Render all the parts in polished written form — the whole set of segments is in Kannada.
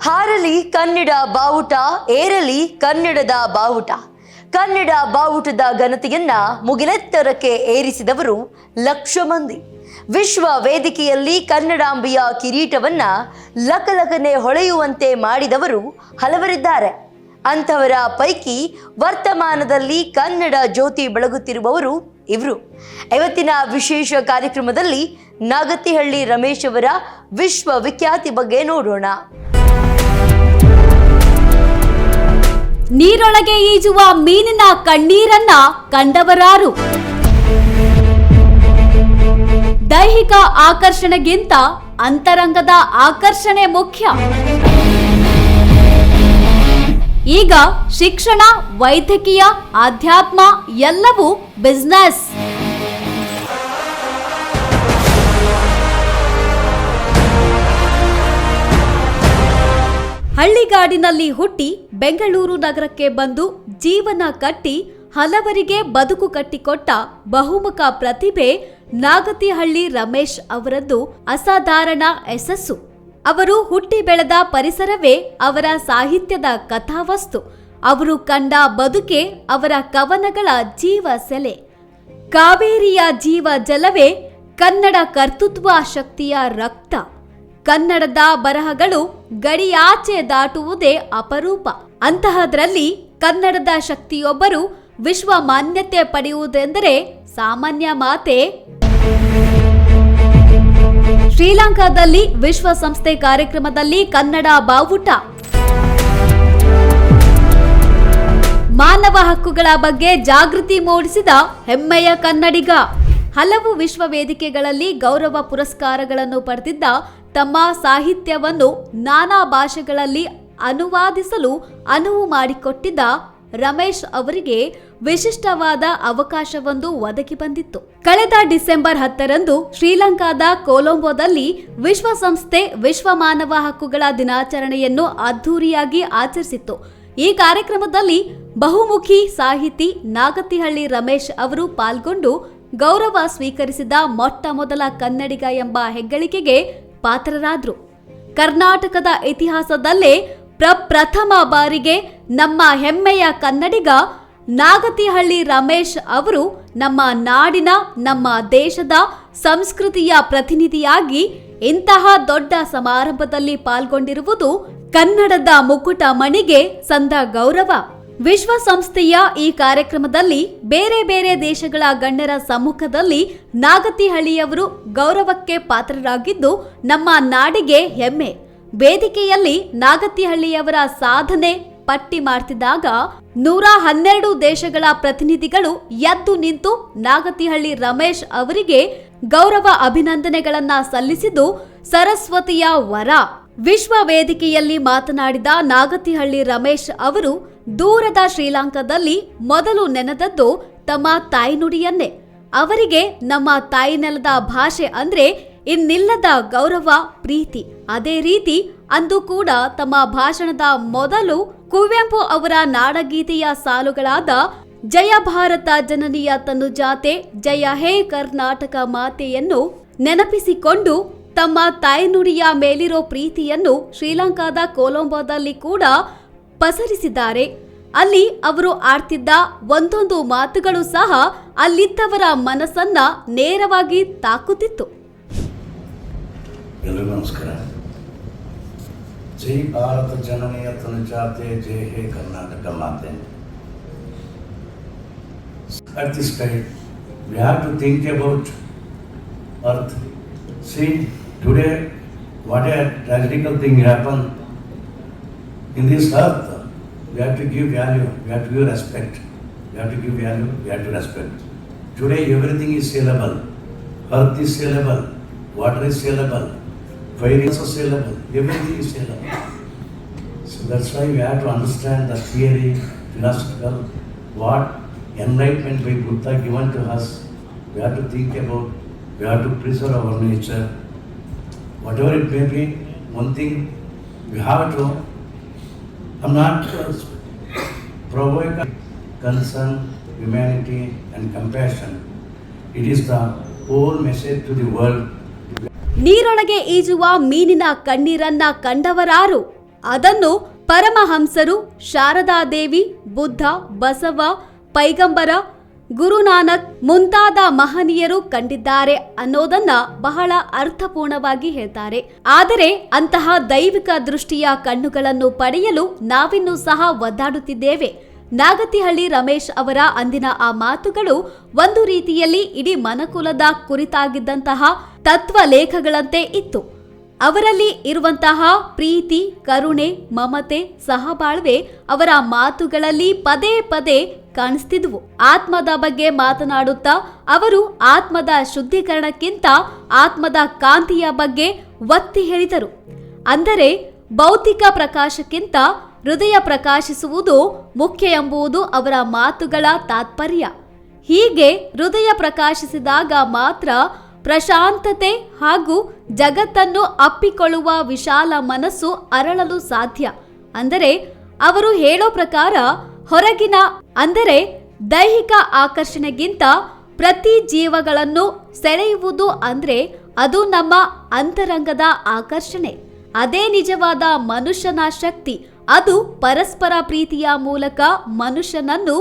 ಹಾರಲಿ ಕನ್ನಡ ಬಾವುಟ, ಏರಲಿ ಕನ್ನಡದ ಬಾವುಟ. ಕನ್ನಡ ಬಾವುಟದ ಘನತೆಯನ್ನ ಮುಗಿಲೆತ್ತರಕ್ಕೆ ಏರಿಸಿದವರು ಲಕ್ಷ ಮಂದಿ. ವಿಶ್ವ ವೇದಿಕೆಯಲ್ಲಿ ಕನ್ನಡಾಂಬೆಯ ಕಿರೀಟವನ್ನ ಲಕಲಕನೆ ಹೊಳೆಯುವಂತೆ ಮಾಡಿದವರು ಹಲವರಿದ್ದಾರೆ. ಅಂಥವರ ಪೈಕಿ ವರ್ತಮಾನದಲ್ಲಿ ಕನ್ನಡ ಜ್ಯೋತಿ ಬೆಳಗುತ್ತಿರುವವರು ಇವರು. ಇವತ್ತಿನ ವಿಶೇಷ ಕಾರ್ಯಕ್ರಮದಲ್ಲಿ ನಾಗತಿಹಳ್ಳಿ ರಮೇಶ್ ಅವರ ವಿಶ್ವವಿಖ್ಯಾತಿ ಬಗ್ಗೆ ನೋಡೋಣ. ನೀರೊಳಗೆ ಈಜುವ ಮೀನಿನ ಕಣ್ಣೀರನ್ನ ಕಂಡವರಾರು? ದೈಹಿಕ ಆಕರ್ಷಣೆಗಿಂತ ಅಂತರಂಗದ ಆಕರ್ಷಣೆ ಮುಖ್ಯ. ಈಗ ಶಿಕ್ಷಣ, ವೈದ್ಯಕೀಯ, ಆಧ್ಯಾತ್ಮ ಎಲ್ಲವೂ ಬಿಸ್ನೆಸ್. ಹಳ್ಳಿಗಾಡಿನಲ್ಲಿ ಹುಟ್ಟಿ ಬೆಂಗಳೂರು ನಗರಕ್ಕೆ ಬಂದು ಜೀವನ ಕಟ್ಟಿ ಹಲವರಿಗೆ ಬದುಕು ಕಟ್ಟಿಕೊಟ್ಟ ಬಹುಮುಖ ಪ್ರತಿಭೆ ನಾಗತಿಹಳ್ಳಿ ರಮೇಶ್ ಅವರದ್ದು ಅಸಾಧಾರಣ ಯಶಸ್ಸು. ಅವರು ಹುಟ್ಟಿ ಬೆಳೆದ ಪರಿಸರವೇ ಅವರ ಸಾಹಿತ್ಯದ ಕಥಾವಸ್ತು. ಅವರು ಕಂಡ ಬದುಕೆ ಅವರ ಕವನಗಳ ಜೀವ ಸೆಲೆ. ಕಾವೇರಿಯ ಜೀವ ಜಲವೇ ಕನ್ನಡ ಕರ್ತೃತ್ವ ಶಕ್ತಿಯ ರಕ್ತ. ಕನ್ನಡದ ಬರಹಗಳು ಗಡಿಯಾಚೆ ದಾಟುವುದೇ ಅಪರೂಪ. ಅಂತಹದ್ರಲ್ಲಿ ಕನ್ನಡದ ಶಕ್ತಿಯೊಬ್ಬರು ವಿಶ್ವ ಮಾನ್ಯತೆ ಪಡೆಯುವುದೆಂದರೆ ಸಾಮಾನ್ಯ ಮಾತೆ. ಶ್ರೀಲಂಕಾದಲ್ಲಿ ವಿಶ್ವಸಂಸ್ಥೆ ಕಾರ್ಯಕ್ರಮದಲ್ಲಿ ಕನ್ನಡ ಬಾವುಟ. ಮಾನವ ಹಕ್ಕುಗಳ ಬಗ್ಗೆ ಜಾಗೃತಿ ಮೂಡಿಸಿದ ಹೆಮ್ಮೆಯ ಕನ್ನಡಿಗ. ಹಲವು ವಿಶ್ವ ವೇದಿಕೆಗಳಲ್ಲಿ ಗೌರವ ಪುರಸ್ಕಾರಗಳನ್ನು ಪಡೆದಿದ್ದ ತಮ್ಮ ಸಾಹಿತ್ಯವನ್ನು ನಾನಾ ಭಾಷೆಗಳಲ್ಲಿ ಅನುವಾದಿಸಲು ಅನುವು ಮಾಡಿಕೊಟ್ಟಿದ್ದ ರಮೇಶ್ ಅವರಿಗೆ ವಿಶಿಷ್ಟವಾದ ಅವಕಾಶವೊಂದು ಒದಗಿ ಬಂದಿತ್ತು. ಕಳೆದ ಡಿಸೆಂಬರ್ 10ರಂದು ಶ್ರೀಲಂಕಾದ ಕೊಲಂಬೋದಲ್ಲಿ ವಿಶ್ವಸಂಸ್ಥೆ ವಿಶ್ವ ಮಾನವ ಹಕ್ಕುಗಳ ದಿನಾಚರಣೆಯನ್ನು ಅದ್ಧೂರಿಯಾಗಿ ಆಚರಿಸಿತ್ತು. ಈ ಕಾರ್ಯಕ್ರಮದಲ್ಲಿ ಬಹುಮುಖಿ ಸಾಹಿತಿ ನಾಗತಿಹಳ್ಳಿ ರಮೇಶ್ ಅವರು ಪಾಲ್ಗೊಂಡು ಗೌರವ ಸ್ವೀಕರಿಸಿದ ಮೊಟ್ಟ ಮೊದಲ ಕನ್ನಡಿಗ ಎಂಬ ಹೆಗ್ಗಳಿಕೆಗೆ ಪಾತ್ರರಾದ್ರು. ಕರ್ನಾಟಕದ ಇತಿಹಾಸದಲ್ಲೇ ಪ್ರಪ್ರಥಮ ಬಾರಿಗೆ ನಮ್ಮ ಹೆಮ್ಮೆಯ ಕನ್ನಡಿಗ ನಾಗತಿಹಳ್ಳಿ ರಮೇಶ್ ಅವರು ನಮ್ಮ ನಾಡಿನ, ನಮ್ಮ ದೇಶದ ಸಂಸ್ಕೃತಿಯ ಪ್ರತಿನಿಧಿಯಾಗಿ ಇಂತಹ ದೊಡ್ಡ ಸಮಾರಂಭದಲ್ಲಿ ಪಾಲ್ಗೊಂಡಿರುವುದು ಕನ್ನಡದ ಮುಕುಟ ಮಣಿಗೆ ಸಂದ ಗೌರವ. ವಿಶ್ವಸಂಸ್ಥೆಯ ಈ ಕಾರ್ಯಕ್ರಮದಲ್ಲಿ ಬೇರೆ ಬೇರೆ ದೇಶಗಳ ಗಣ್ಯರ ಸಮ್ಮುಖದಲ್ಲಿ ನಾಗತಿಹಳ್ಳಿಯವರು ಗೌರವಕ್ಕೆ ಪಾತ್ರರಾಗಿದ್ದು ನಮ್ಮ ನಾಡಿಗೆ ಹೆಮ್ಮೆ. ವೇದಿಕೆಯಲ್ಲಿ ನಾಗತಿಹಳ್ಳಿಯವರ ಸಾಧನೆ ಪಟ್ಟಿ ಮಾಡ್ತಿದ್ದಾಗ 112 ದೇಶಗಳ ಪ್ರತಿನಿಧಿಗಳು ಎದ್ದು ನಿಂತು ನಾಗತಿಹಳ್ಳಿ ರಮೇಶ್ ಅವರಿಗೆ ಗೌರವ ಅಭಿನಂದನೆಗಳನ್ನ ಸಲ್ಲಿಸಿದ್ದು ಸರಸ್ವತಿಯ ವರ. ವಿಶ್ವ ವೇದಿಕೆಯಲ್ಲಿ ಮಾತನಾಡಿದ ನಾಗತಿಹಳ್ಳಿ ರಮೇಶ್ ಅವರು ದೂರದ ಶ್ರೀಲಂಕಾದಲ್ಲಿ ಮೊದಲು ನೆನೆದದ್ದು ತಮ್ಮ ತಾಯ್ನುಡಿಯನ್ನೇ. ಅವರಿಗೆ ನಮ್ಮ ತಾಯಿ ನೆಲದ ಭಾಷೆ ಅಂದ್ರೆ ಇನ್ನಿಲ್ಲದ ಗೌರವ, ಪ್ರೀತಿ. ಅದೇ ರೀತಿ ಅಂದು ಕೂಡ ತಮ್ಮ ಭಾಷಣದ ಮೊದಲು ಕುವೆಂಪು ಅವರ ನಾಡಗೀತೆಯ ಸಾಲುಗಳಾದ ಜಯ ಭಾರತ ಜನನಿಯ ತನುಜಾತೆ, ಜಯ ಹೇ ಕರ್ನಾಟಕ ಮಾತೆಯನ್ನು ನೆನಪಿಸಿಕೊಂಡು ತಮ್ಮ ತಾಯ್ನುಡಿಯ ಮೇಲಿರೋ ಪ್ರೀತಿಯನ್ನು ಶ್ರೀಲಂಕಾದ ಕೊಲಂಬೋದಲ್ಲಿ ಕೂಡ ಪಸರಿಸಿದ್ದಾರೆ. ಅಲ್ಲಿ ಅವರು ಆಡ್ತಿದ್ದ ಒಂದೊಂದು ಮಾತುಗಳು ಸಹ ಅಲ್ಲಿದ್ದವರ ಮನಸ್ಸನ್ನ ನೇರವಾಗಿ ತಾಕುತ್ತಿತ್ತು. ಎಲ್ಲರಿಗೂ ನಮಸ್ಕಾರ. ಜೈ ಭಾರತ ಜನನಿಯ ತನುಜಾತೆ, ಜೈ ಹೇ ಕರ್ನಾಟಕ ಮಾತೆ. At this time, we have to think about earth. See, today, what a tragical thing happened in this earth. We have to give value, we have to give respect. We have to give value, we have to respect. Today, everything is saleable. Earth is saleable, water is saleable, fire is also saleable, everything is saleable. So that's why we have to understand the theory, philosophical, what enlightenment by Buddha given to us. We have to think about, we have to preserve our nature. Whatever it may be, one thing we have to, I'm not provoking concern, humanity and compassion. It is the whole message to the world. ನೀರೊಳಗೆ ಈಜುವ ಮೀನಿನ ಕಣ್ಣೀರನ್ನ ಕಂಡವರಾರು? ಅದನ್ನು ಪರಮಹಂಸರು, ಶಾರದಾದೇವಿ, ಬುದ್ಧ, ಬಸವ, ಪೈಗಂಬರ, ಗುರುನಾನಕ್ ಮುಂತಾದ ಮಹನೀಯರು ಕಂಡಿದ್ದಾರೆ ಅನ್ನೋದನ್ನ ಬಹಳ ಅರ್ಥಪೂರ್ಣವಾಗಿ ಹೇಳ್ತಾರೆ. ಆದರೆ ಅಂತಹ ದೈವಿಕ ದೃಷ್ಟಿಯ ಕಣ್ಣುಗಳನ್ನು ಪಡೆಯಲು ನಾವಿನ್ನೂ ಸಹ ಒದ್ದಾಡುತ್ತಿದ್ದೇವೆ. ನಾಗತಿಹಳ್ಳಿ ರಮೇಶ್ ಅವರ ಅಂದಿನ ಆ ಮಾತುಗಳು ಒಂದು ರೀತಿಯಲ್ಲಿ ಇಡೀ ಮನುಕುಲದ ಕುರಿತಾಗಿದ್ದಂತಹ ತತ್ವ ಲೇಖಗಳಂತೆ ಇತ್ತು. ಅವರಲ್ಲಿ ಇರುವಂತಹ ಪ್ರೀತಿ, ಕರುಣೆ, ಮಮತೆ, ಸಹಬಾಳ್ವೆ ಅವರ ಮಾತುಗಳಲ್ಲಿ ಪದೇ ಪದೇ ಕಾಣಿಸ್ತಿದ್ವು. ಆತ್ಮದ ಬಗ್ಗೆ ಮಾತನಾಡುತ್ತಾ ಅವರು ಆತ್ಮದ ಶುದ್ಧೀಕರಣಕ್ಕಿಂತ ಆತ್ಮದ ಕಾಂತಿಯ ಬಗ್ಗೆ ಒತ್ತಿ ಹೇಳಿದರು. ಅಂದರೆ ಭೌತಿಕ ಪ್ರಕಾಶಕ್ಕಿಂತ ಹೃದಯ ಪ್ರಕಾಶಿಸುವುದು ಮುಖ್ಯ ಎಂಬುದು ಅವರ ಮಾತುಗಳ ತಾತ್ಪರ್ಯ. ಹೀಗೆ ಹೃದಯ ಪ್ರಕಾಶಿಸಿದಾಗ ಮಾತ್ರ ಪ್ರಶಾಂತತೆ ಹಾಗೂ ಜಗತ್ತನ್ನು ಅಪ್ಪಿಕೊಳ್ಳುವ ವಿಶಾಲ ಮನಸ್ಸು ಅರಳಲು ಸಾಧ್ಯ. ಅಂದರೆ ಅವರು ಹೇಳೋ ಪ್ರಕಾರ ಹೊರಗಿನ ಅಂದರೆ ದೈಹಿಕ ಆಕರ್ಷಣೆಗಿಂತ ಪ್ರತಿ ಜೀವಗಳನ್ನು ಸೆಳೆಯುವುದು ಅಂದ್ರೆ ಅದು ನಮ್ಮ ಅಂತರಂಗದ ಆಕರ್ಷಣೆ. ಅದೇ ನಿಜವಾದ ಮನುಷ್ಯನ ಶಕ್ತಿ. ಅದು ಪರಸ್ಪರ ಪ್ರೀತಿಯ ಮೂಲಕ ಮನುಷ್ಯನನ್ನು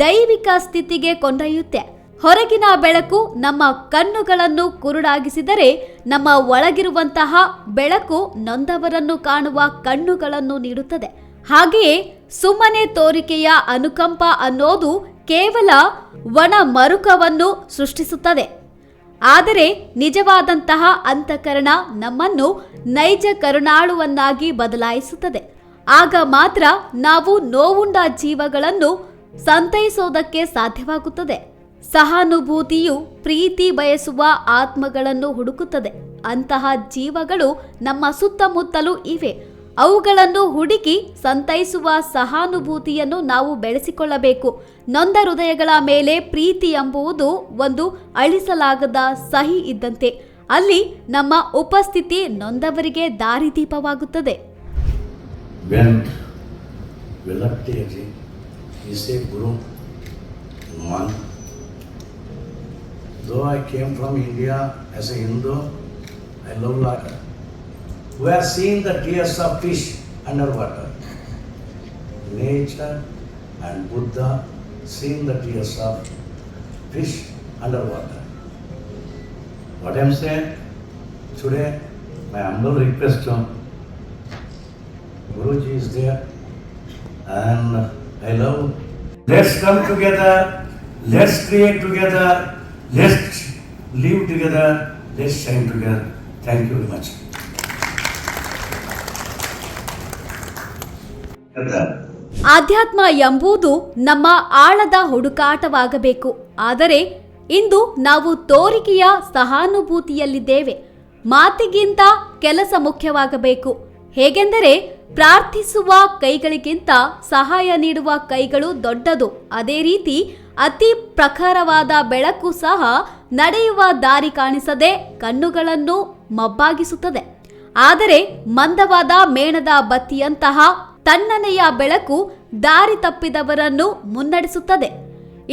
ದೈವಿಕ ಸ್ಥಿತಿಗೆ ಕೊಂಡೊಯ್ಯುತ್ತೆ. ಹೊರಗಿನ ಬೆಳಕು ನಮ್ಮ ಕಣ್ಣುಗಳನ್ನು ಕುರುಡಾಗಿಸಿದರೆ ನಮ್ಮ ಒಳಗಿರುವಂತಹ ಬೆಳಕು ನೊಂದವರನ್ನು ಕಾಣುವ ಕಣ್ಣುಗಳನ್ನು ನೀಡುತ್ತದೆ. ಹಾಗೆಯೇ ಸುಮ್ಮನೆ ತೋರಿಕೆಯ ಅನುಕಂಪ ಅನ್ನೋದು ಕೇವಲ ಒಣ ಮರುಕವನ್ನು ಸೃಷ್ಟಿಸುತ್ತದೆ. ಆದರೆ ನಿಜವಾದಂತಹ ಅಂತಃಕರಣ ನಮ್ಮನ್ನು ನೈಜ ಕರುಣಾಳುವನ್ನಾಗಿ ಬದಲಾಯಿಸುತ್ತದೆ. ಆಗ ಮಾತ್ರ ನಾವು ನೋವುಂಡ ಜೀವಗಳನ್ನು ಸಂತೈಸೋದಕ್ಕೆ ಸಾಧ್ಯವಾಗುತ್ತದೆ. ಸಹಾನುಭೂತಿಯು ಪ್ರೀತಿ ಬಯಸುವ ಆತ್ಮಗಳನ್ನು ಹುಡುಕುತ್ತದೆ. ಅಂತಹ ಜೀವಗಳು ನಮ್ಮ ಸುತ್ತಮುತ್ತಲೂ ಇವೆ. ಅವುಗಳನ್ನು ಹುಡುಕಿ ಸಂತೈಸುವ ಸಹಾನುಭೂತಿಯನ್ನು ನಾವು ಬೆಳೆಸಿಕೊಳ್ಳಬೇಕು. ನೊಂದ ಹೃದಯಗಳ ಮೇಲೆ ಪ್ರೀತಿ ಎಂಬುದು ಒಂದು ಅಳಿಸಲಾಗದ ಸಹಿ ಇದ್ದಂತೆ. ಅಲ್ಲಿ ನಮ್ಮ ಉಪಸ್ಥಿತಿ ನೊಂದವರಿಗೆ ದಾರಿದೀಪವಾಗುತ್ತದೆ. When Velaptiyaji is a Guru man, though I came from India as a Hindu, I love water. We have seen the tears of fish underwater. Nature and Buddha seen the tears of fish underwater. What I am saying today, my humble request to Guruji is there and I love. Let's come together, let's create together, let's live together, let's shine together. Thank you very much. ಆಧ್ಯಾತ್ಮ ಎಂಬುದು ನಮ್ಮ ಆಳದ ಹುಡುಕಾಟವಾಗಬೇಕು. ಆದರೆ ಇಂದು ನಾವು ತೋರಿಕೆಯ ಸಹಾನುಭೂತಿಯಲ್ಲಿದ್ದೇವೆ. ಮಾತಿಗಿಂತ ಕೆಲಸ ಮುಖ್ಯವಾಗಬೇಕು. ಹೇಗೆಂದರೆ ಪ್ರಾರ್ಥಿಸುವ ಕೈಗಳಿಗಿಂತ ಸಹಾಯ ನೀಡುವ ಕೈಗಳು ದೊಡ್ಡದು. ಅದೇ ರೀತಿ ಅತಿ ಪ್ರಖರವಾದ ಬೆಳಕು ಸಹ ನಡೆಯುವ ದಾರಿ ಕಾಣಿಸದೆ ಕಣ್ಣುಗಳನ್ನು ಮಬ್ಬಾಗಿಸುತ್ತದೆ. ಆದರೆ ಮಂದವಾದ ಮೇಣದ ಬತ್ತಿಯಂತಹ ತಣ್ಣನೆಯ ಬೆಳಕು ದಾರಿ ತಪ್ಪಿದವರನ್ನು ಮುನ್ನಡೆಸುತ್ತದೆ.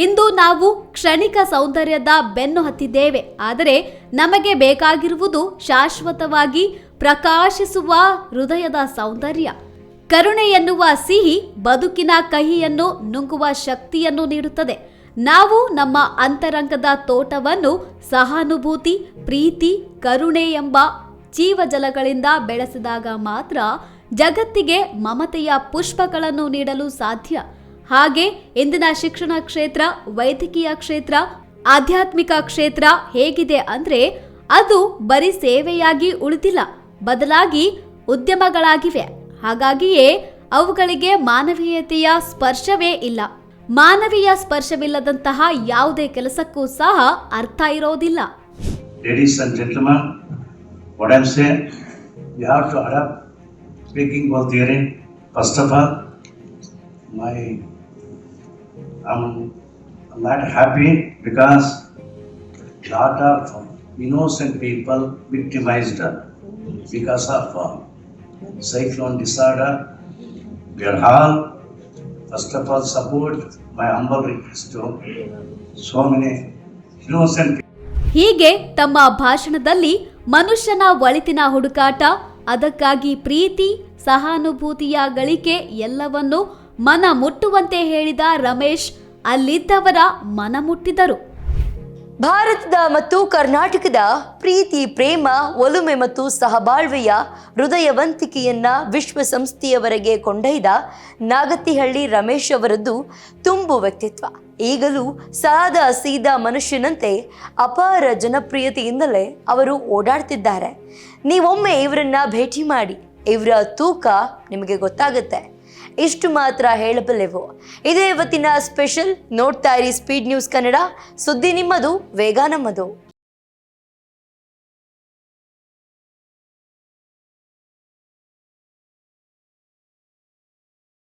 ಇಂದು ನಾವು ಕ್ಷಣಿಕ ಸೌಂದರ್ಯದ ಬೆನ್ನು ಹತ್ತಿದ್ದೇವೆ. ಆದರೆ ನಮಗೆ ಬೇಕಾಗಿರುವುದು ಶಾಶ್ವತವಾಗಿ ಪ್ರಕಾಶಿಸುವ ಹೃದಯದ ಸೌಂದರ್ಯ. ಕರುಣೆ ಎನ್ನುವ ಸಿಹಿ ಬದುಕಿನ ಕಹಿಯನ್ನು ನುಂಗುವ ಶಕ್ತಿಯನ್ನು ನೀಡುತ್ತದೆ. ನಾವು ನಮ್ಮ ಅಂತರಂಗದ ತೋಟವನ್ನು ಸಹಾನುಭೂತಿ, ಪ್ರೀತಿ, ಕರುಣೆ ಎಂಬ ಜೀವಜಲಗಳಿಂದ ಬೆಳೆಸಿದಾಗ ಮಾತ್ರ ಜಗತ್ತಿಗೆ ಮಮತೆಯ ಪುಷ್ಪಗಳನ್ನು ನೀಡಲು ಸಾಧ್ಯ. ಹಾಗೆ ಇಂದಿನ ಶಿಕ್ಷಣ ಕ್ಷೇತ್ರ, ವೈದ್ಯಕೀಯ ಕ್ಷೇತ್ರ, ಆಧ್ಯಾತ್ಮಿಕ ಕ್ಷೇತ್ರ ಹೇಗಿದೆ ಅಂದ್ರೆ ಅದು ಬರೀ ಸೇವೆಯಾಗಿ ಉಳಿದಿಲ್ಲ, ಬದಲಾಗಿ ಉದ್ಯಮಗಳಾಗಿವೆ. ಹಾಗಾಗಿಯೇ ಅವುಗಳಿಗೆ ಮಾನವೀಯತೆಯ ಸ್ಪರ್ಶವೇ ಇಲ್ಲ. ಮಾನವೀಯ ಸ್ಪರ್ಶವಿಲ್ಲದಂತಹ ಯಾವುದೇ ಕೆಲಸಕ್ಕೂ ಸಹ ಅರ್ಥ ಇರೋದಿಲ್ಲ. Ladies and gentlemen, what I'm saying, you have to adapt speaking of theory. First of all, I'm not happy because lot of innocent people victimized because of cyclone disorder. We are all, first of all, support my humble request to so many innocent people. ಹೀಗೆ ತಮ್ಮ ಭಾಷಣದಲ್ಲಿ ಮನುಷ್ಯನ ಒಳಿತಿನ ಹುಡುಕಾಟ, ಅದಕ್ಕಾಗಿ ಪ್ರೀತಿ, ಸಹಾನುಭೂತಿಯ ಗಳಿಕೆ ಎಲ್ಲವನ್ನೂ ಮನ ಮುಟ್ಟುವಂತೆ ಹೇಳಿದ ರಮೇಶ್ ಅಲ್ಲಿದ್ದವರ ಮನ ಮುಟ್ಟಿದರು. ಭಾರತದ ಮತ್ತು ಕರ್ನಾಟಕದ ಪ್ರೀತಿ, ಪ್ರೇಮ, ಒಲುಮೆ ಮತ್ತು ಸಹಬಾಳ್ವೆಯ ಹೃದಯವಂತಿಕೆಯನ್ನ ವಿಶ್ವಸಂಸ್ಥೆಯವರೆಗೆ ಕೊಂಡೊಯ್ದ ನಾಗತಿಹಳ್ಳಿ ರಮೇಶ್ ಅವರದ್ದು ತುಂಬು ವ್ಯಕ್ತಿತ್ವ. ಈಗಲೂ ಸಾದಾ ಸೀದಾ ಮನುಷ್ಯನಂತೆ ಅಪಾರ ಜನಪ್ರಿಯತೆಯಿಂದಲೇ ಅವರು ಓಡಾಡ್ತಿದ್ದಾರೆ. ನೀವೊಮ್ಮೆ ಇವರನ್ನ ಭೇಟಿ ಮಾಡಿ, ಇವರ ತೂಕ ನಿಮಗೆ ಗೊತ್ತಾಗುತ್ತೆ. ಇಷ್ಟು ಮಾತ್ರ ಹೇಳಬಲ್ಲೆವು. ಇದೇ ಇವತ್ತಿನ ಸ್ಪೆಷಲ್. ನೋಡ್ತಾ ಇರಿ ಸ್ಪೀಡ್ ನ್ಯೂಸ್ ಕನ್ನಡ. ಸುದ್ದಿ ನಿಮ್ಮದು, ವೇಗ ನಮ್ಮದು.